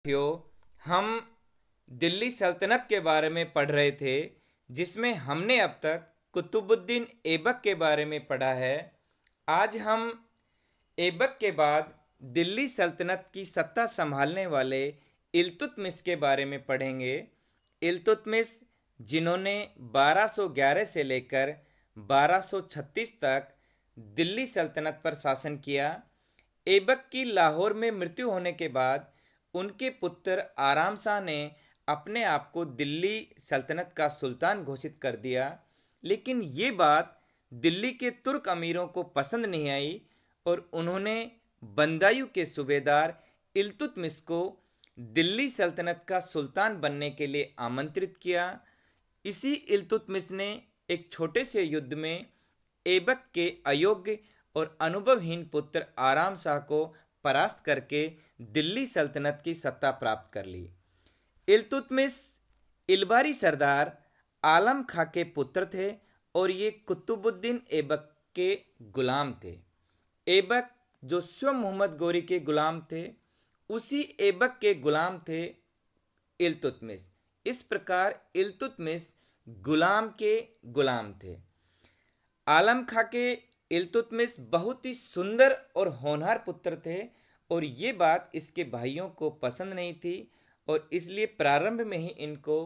साथियों, हम दिल्ली सल्तनत के बारे में पढ़ रहे थे, जिसमें हमने अब तक कुतुबुद्दीन ऐबक के बारे में पढ़ा है। आज हम ऐबक के बाद दिल्ली सल्तनत की सत्ता संभालने वाले इल्तुतमिश के बारे में पढ़ेंगे। इल्तुतमिश, जिन्होंने 1211 से लेकर 1236 तक दिल्ली सल्तनत पर शासन किया। ऐबक की लाहौर में मृत्यु होने के बाद उनके पुत्र आराम शाह ने अपने आप को दिल्ली सल्तनत का सुल्तान घोषित कर दिया, लेकिन ये बात दिल्ली के तुर्क अमीरों को पसंद नहीं आई और उन्होंने बंदायूं के सूबेदार इल्तुतमिश को दिल्ली सल्तनत का सुल्तान बनने के लिए आमंत्रित किया। इसी इल्तुतमिश ने एक छोटे से युद्ध में ऐबक के अयोग्य और अनुभवहीन पुत्र आराम शाह को परास्त करके दिल्ली सल्तनत की सत्ता प्राप्त कर ली। इल्तुतमिश इलबारी सरदार आलम खां के पुत्र थे और ये कुतुबुद्दीन ऐबक के गुलाम थे। ऐबक, जो स्वयं मोहम्मद गोरी के गुलाम थे, उसी ऐबक के गुलाम थे इल्तुतमिश। इस प्रकार इल्तुतमिश गुलाम के गुलाम थे। आलम खां के इल्तुतमिश बहुत ही सुंदर और होनहार पुत्र थे और ये बात इसके भाइयों को पसंद नहीं थी और इसलिए प्रारंभ में ही इनको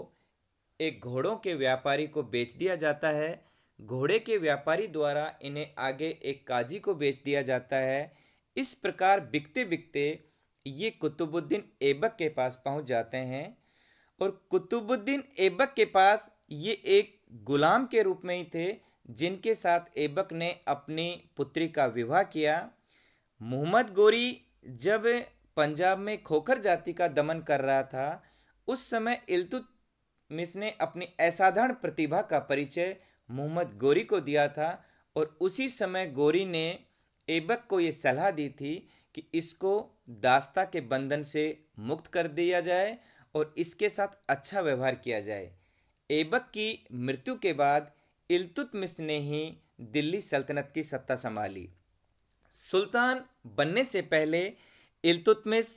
एक घोड़ों के व्यापारी को बेच दिया जाता है। घोड़े के व्यापारी द्वारा इन्हें आगे एक काजी को बेच दिया जाता है। इस प्रकार बिकते बिकते ये कुतुबुद्दीन ऐबक के पास पहुंच जाते हैं और कुतुबुद्दीन ऐबक के पास ये एक गुलाम के रूप में ही थे, जिनके साथ ऐबक ने अपनी पुत्री का विवाह किया। मोहम्मद गोरी जब पंजाब में खोखर जाति का दमन कर रहा था, उस समय इल्तुतमिश ने अपनी असाधारण प्रतिभा का परिचय मोहम्मद गोरी को दिया था और उसी समय गोरी ने ऐबक को ये सलाह दी थी कि इसको दास्ता के बंधन से मुक्त कर दिया जाए और इसके साथ अच्छा व्यवहार किया जाए। ऐबक की मृत्यु के बाद इल्तुतमिश ने ही दिल्ली सल्तनत की सत्ता संभाली। सुल्तान बनने से पहले इल्तुतमिश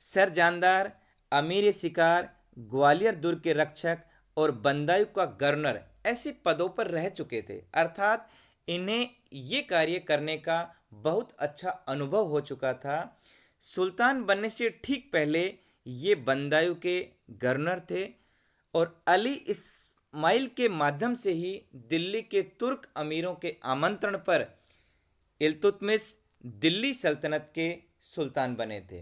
सरजंदार, अमीर शिकार, ग्वालियर दुर्ग के रक्षक और बंदायूं का गवर्नर ऐसे पदों पर रह चुके थे, अर्थात इन्हें ये कार्य करने का बहुत अच्छा अनुभव हो चुका था। सुल्तान बनने से ठीक पहले ये बंदायूं के गवर्नर थे और अली इस्माइल के माध्यम से ही दिल्ली के तुर्क अमीरों के आमंत्रण पर इल्तुतमिश दिल्ली सल्तनत के सुल्तान बने थे।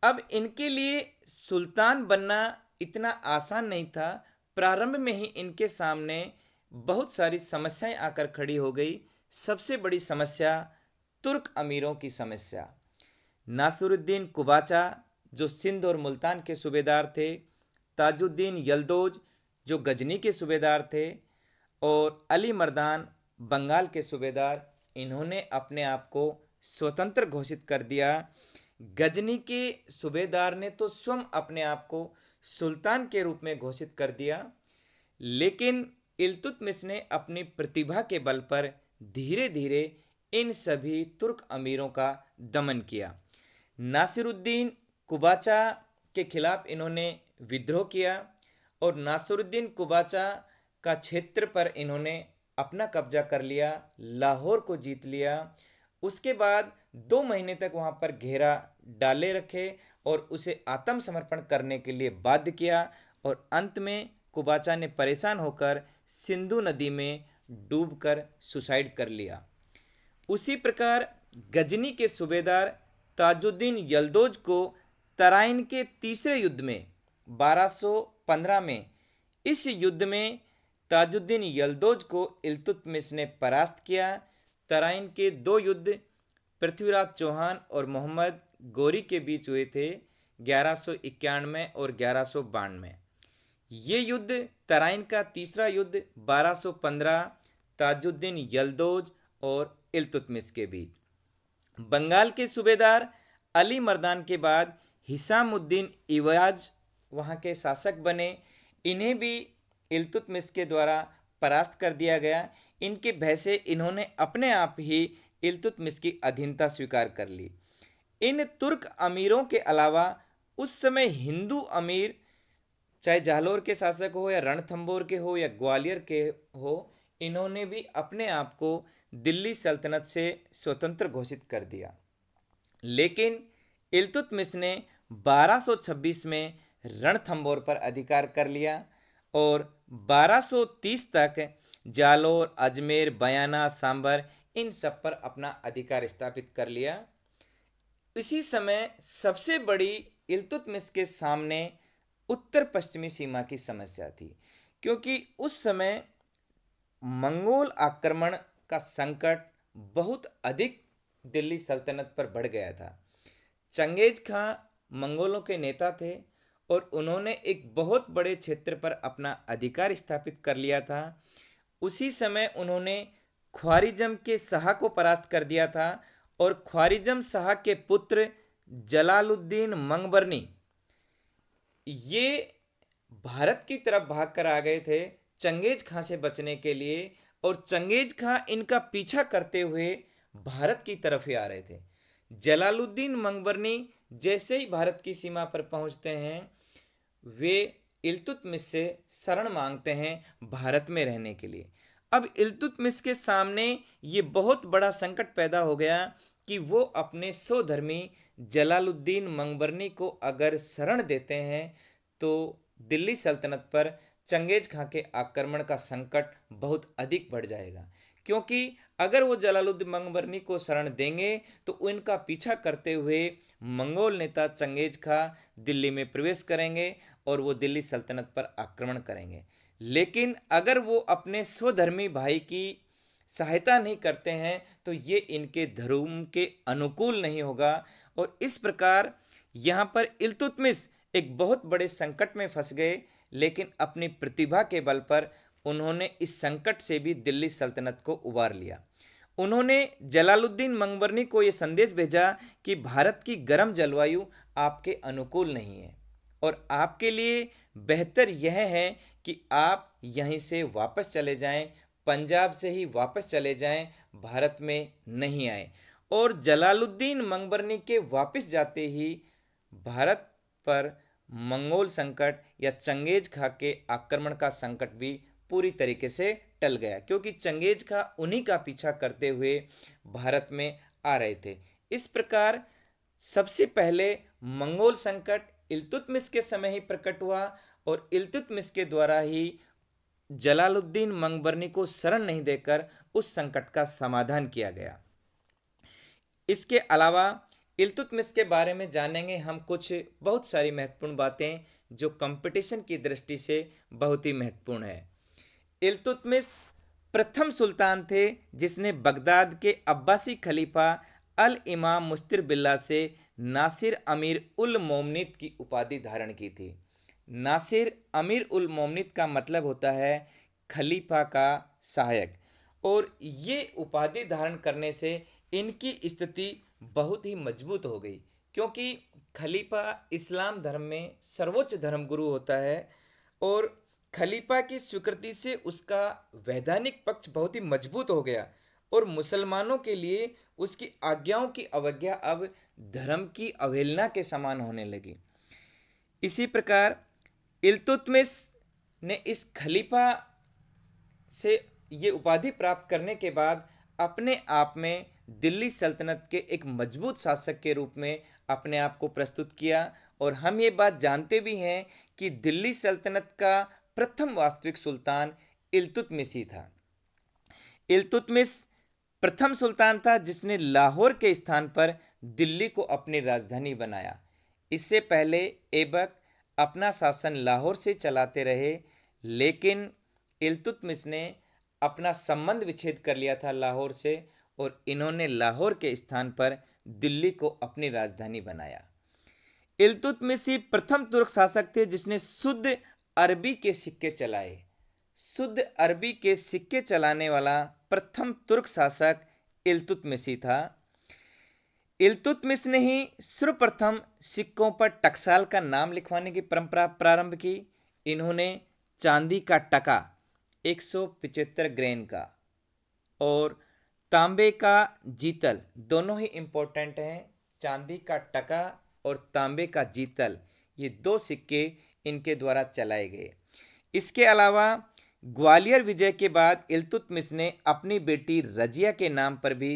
अब इनके लिए सुल्तान बनना इतना आसान नहीं था। प्रारंभ में ही इनके सामने बहुत सारी समस्याएं आकर खड़ी हो गई। सबसे बड़ी समस्या तुर्क अमीरों की समस्या। नासिरुद्दीन कुबाचा, जो सिंध और मुल्तान के सूबेदार थे, ताजुद्दीन यल्दौज, जो गजनी के सूबेदार थे, और अली मर्दान, बंगाल के सूबेदार, इन्होंने अपने आप को स्वतंत्र घोषित कर दिया। गजनी के सूबेदार ने तो स्वयं अपने आप को सुल्तान के रूप में घोषित कर दिया, लेकिन इल्तुतमिश ने अपनी प्रतिभा के बल पर धीरे धीरे इन सभी तुर्क अमीरों का दमन किया। नासिरुद्दीन कुबाचा के खिलाफ इन्होंने विद्रोह किया और नासिरुद्दीन कुबाचा का क्षेत्र पर इन्होंने अपना कब्जा कर लिया, लाहौर को जीत लिया। उसके बाद 2 महीने तक वहाँ पर घेरा डाले रखे और उसे आत्मसमर्पण करने के लिए बाध्य किया और अंत में कुबाचा ने परेशान होकर सिंधु नदी में डूबकर सुसाइड कर लिया। उसी प्रकार गजनी के सूबेदार ताजुद्दीन यल्दौज को तराइन के तीसरे युद्ध में 1215 में, इस युद्ध में ताजुद्दीन यल्दौज को इल्तुतमिश ने परास्त किया। तराइन के 2 युद्ध पृथ्वीराज चौहान और मोहम्मद गोरी के बीच हुए थे, 1191 और 1192। ये युद्ध, तराइन का तीसरा युद्ध 1215 ताजुद्दीन यल्दौज और इल्तुतमिश के बीच। बंगाल के सूबेदार अली मर्दान के बाद हिसामुद्दीन इवाज वहाँ के शासक बने। इन्हें भी इल्तुतमिश के द्वारा परास्त कर दिया गया। इनके भय से इन्होंने अपने आप ही इल्तुतमिश की अधीनता स्वीकार कर ली। इन तुर्क अमीरों के अलावा उस समय हिंदू अमीर, चाहे जालोर के शासक हो या रणथंभौर के हो या ग्वालियर के हो, इन्होंने भी अपने आप को दिल्ली सल्तनत से स्वतंत्र घोषित कर दिया। लेकिन इल्तुतमिश ने 1226 में रणथंभौर पर अधिकार कर लिया और 1230 तक जालोर, अजमेर, बयाना, सांभर इन सब पर अपना अधिकार स्थापित कर लिया। इसी समय सबसे बड़ी इल्तुतमिश के सामने उत्तर पश्चिमी सीमा की समस्या थी, क्योंकि उस समय मंगोल आक्रमण का संकट बहुत अधिक दिल्ली सल्तनत पर बढ़ गया था। चंगेज खां मंगोलों के नेता थे और उन्होंने एक बहुत बड़े क्षेत्र पर अपना अधिकार स्थापित कर लिया था। उसी समय उन्होंने ख्वारिज़म के शाह को परास्त कर दिया था और ख्वारिज़म शाह के पुत्र जलालुद्दीन मंगबरनी ये भारत की तरफ भागकर आ गए थे चंगेज खां से बचने के लिए, और चंगेज खां इनका पीछा करते हुए भारत की तरफ ही आ रहे थे। जलालुद्दीन मंगबरनी जैसे ही भारत की सीमा पर पहुंचते हैं, वे इल्तुतमिश से शरण मांगते हैं भारत में रहने के लिए। अब इल्तुतमिश के सामने ये बहुत बड़ा संकट पैदा हो गया कि वो अपने स्वधर्मी जलालुद्दीन मंगबरनी को अगर शरण देते हैं तो दिल्ली सल्तनत पर चंगेज खां के आक्रमण का संकट बहुत अधिक बढ़ जाएगा, क्योंकि अगर वो जलालुद्दीन मंगबरनी को शरण देंगे तो उनका पीछा करते हुए मंगोल नेता चंगेज खां दिल्ली में प्रवेश करेंगे और वो दिल्ली सल्तनत पर आक्रमण करेंगे। लेकिन अगर वो अपने स्वधर्मी भाई की सहायता नहीं करते हैं तो ये इनके धर्म के अनुकूल नहीं होगा, और इस प्रकार यहाँ पर इल्तुतमिश एक बहुत बड़े संकट में फंस गए। लेकिन अपनी प्रतिभा के बल पर उन्होंने इस संकट से भी दिल्ली सल्तनत को उबार लिया। उन्होंने जलालुद्दीन मंगबरनी को ये संदेश भेजा कि भारत की गर्म जलवायु आपके अनुकूल नहीं है और आपके लिए बेहतर यह है कि आप यहीं से वापस चले जाएं, पंजाब से ही वापस चले जाएं, भारत में नहीं आए। और जलालुद्दीन मंगबरनी के वापस जाते ही भारत पर मंगोल संकट या चंगेज खां के आक्रमण का संकट भी पूरी तरीके से टल गया, क्योंकि चंगेज खां उन्हीं का पीछा करते हुए भारत में आ रहे थे। इस प्रकार सबसे पहले मंगोल संकट इल्तुतमिश के समय ही प्रकट हुआ और इल्तुतमिश के द्वारा ही जलालुद्दीन मंगबरनी को शरण नहीं देकर उस संकट का समाधान किया गया। इसके अलावा इल्तुतमिश के बारे में जानेंगे हम कुछ बहुत सारी महत्वपूर्ण बातें जो कंपटीशन की दृष्टि से बहुत ही महत्वपूर्ण है। इल्तुतमिश प्रथम सुल्तान थे जिसने बगदाद के अब्बासी खलीफा अल इमाम मुस्तिर बिल्ला से नासिर अमीर उल मोमनित की उपाधि धारण की थी। नासिर अमीर उल मोमनित का मतलब होता है खलीफा का सहायक, और ये उपाधि धारण करने से इनकी स्थिति बहुत ही मजबूत हो गई, क्योंकि खलीफा इस्लाम धर्म में सर्वोच्च धर्मगुरु होता है और खलीफा की स्वीकृति से उसका वैधानिक पक्ष बहुत ही मजबूत हो गया और मुसलमानों के लिए उसकी आज्ञाओं की अवज्ञा अब धर्म की अवहेलना के समान होने लगी। इसी प्रकार इल्तुतमिश ने इस खलीफा से ये उपाधि प्राप्त करने के बाद अपने आप में दिल्ली सल्तनत के एक मजबूत शासक के रूप में अपने आप को प्रस्तुत किया। और हम ये बात जानते भी हैं कि दिल्ली सल्तनत का प्रथम वास्तविक सुल्तान इल्तुतमिश ही था। इल्तुतमिश प्रथम सुल्तान था जिसने लाहौर के स्थान पर दिल्ली को अपनी राजधानी बनाया। इससे पहले ऐबक अपना शासन लाहौर से चलाते रहे, लेकिन इल्तुतमिश ने अपना संबंध विच्छेद कर लिया था लाहौर से और इन्होंने लाहौर के स्थान पर दिल्ली को अपनी राजधानी बनाया। इल्तुतमिश ही प्रथम तुर्क शासक थे जिसने शुद्ध अरबी के सिक्के चलाए। शुद्ध अरबी के सिक्के चलाने वाला प्रथम तुर्क शासक इल्तुतमिश ही था। इल्तुतमिश ने ही सर्वप्रथम सिक्कों पर टकसाल का नाम लिखवाने की परंपरा प्रारंभ की। इन्होंने चांदी का टका 175 ग्रेन का और तांबे का जीतल, दोनों ही इम्पोर्टेंट हैं। चांदी का टका और तांबे का जीतल, ये 2 सिक्के इनके द्वारा चलाए गए। इसके अलावा ग्वालियर विजय के बाद इल्तुतमिश ने अपनी बेटी रजिया के नाम पर भी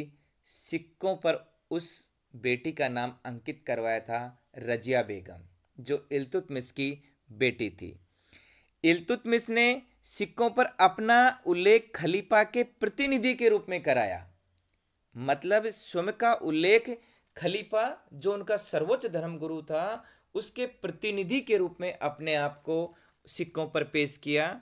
सिक्कों पर उस बेटी का नाम अंकित करवाया था, रजिया बेगम, जो इल्तुतमिश की बेटी थी। इल्तुतमिश ने सिक्कों पर अपना उल्लेख खलीफा के प्रतिनिधि के रूप में कराया, मतलब स्वयं का उल्लेख खलीफा, जो उनका सर्वोच्च धर्मगुरु था, उसके प्रतिनिधि के रूप में अपने आप को सिक्कों पर पेश किया।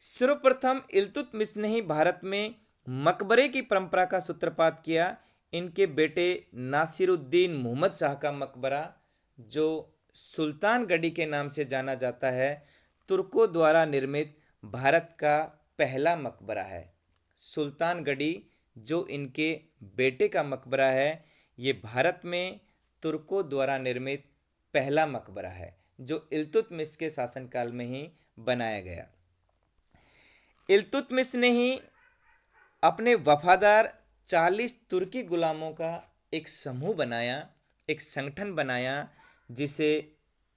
सर्वप्रथम इल्तुतमिश ने ही भारत में मकबरे की परंपरा का सूत्रपात किया। इनके बेटे नासिरुद्दीन मोहम्मद शाह का मकबरा, जो सुल्तानगढ़ी के नाम से जाना जाता है, तुर्कों द्वारा निर्मित भारत का पहला मकबरा है। सुल्तानगढ़ी जो इनके बेटे का मकबरा है, ये भारत में तुर्कों द्वारा निर्मित पहला मकबरा है, जो इल्तुतमिश के शासनकाल में ही बनाया गया। इल्तुतमिश ने ही अपने वफादार 40 तुर्की गुलामों का एक समूह बनाया, एक संगठन बनाया, जिसे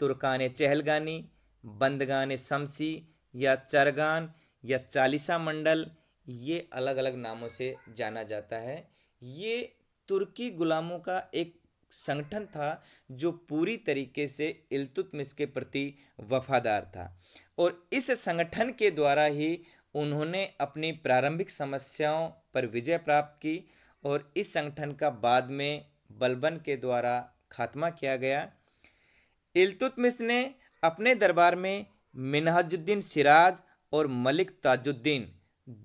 तुर्कान चहलगानी, बंदगान शमसी या चरगान या चालीसा मंडल, ये अलग अलग नामों से जाना जाता है। ये तुर्की गुलामों का एक संगठन था जो पूरी तरीके से इल्तुतमिश के प्रति वफादार था, और इस संगठन के द्वारा ही उन्होंने अपनी प्रारंभिक समस्याओं पर विजय प्राप्त की, और इस संगठन का बाद में बलबन के द्वारा खात्मा किया गया। इल्तुतमिश ने अपने दरबार में मिन्हाजुद्दीन सिराज और मलिक ताजुद्दीन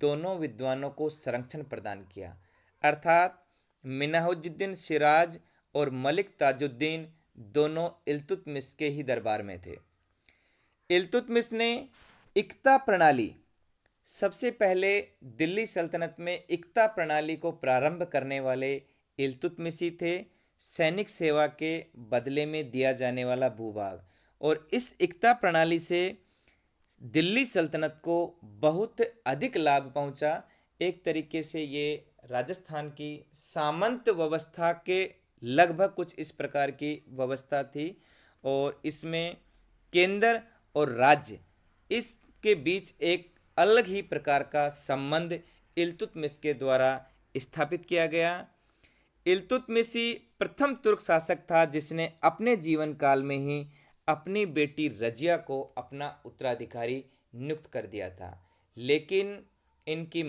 दोनों विद्वानों को संरक्षण प्रदान किया, अर्थात मिन्हाजुद्दीन सिराज और मलिक ताजुद्दीन दोनों इल्तुतमिश के ही दरबार में थे। इल्तुतमिश ने इक्ता प्रणाली, सबसे पहले दिल्ली सल्तनत में इक्ता प्रणाली को प्रारंभ करने वाले इल्तुतमिशी थे, सैनिक सेवा के बदले में दिया जाने वाला भूभाग, और इस इक्ता प्रणाली से दिल्ली सल्तनत को बहुत अधिक लाभ पहुंचा। एक तरीके से ये राजस्थान की सामंत व्यवस्था के लगभग कुछ इस प्रकार की व्यवस्था थी, और इसमें केंद्र और राज्य, इसके बीच एक अलग ही प्रकार का संबंध इल्तुतमिश के द्वारा स्थापित किया गया। इल्तुतमिशी प्रथम तुर्क शासक था जिसने अपने जीवन काल में ही अपनी बेटी रजिया को अपना उत्तराधिकारी नियुक्त कर दिया था, लेकिन इनकी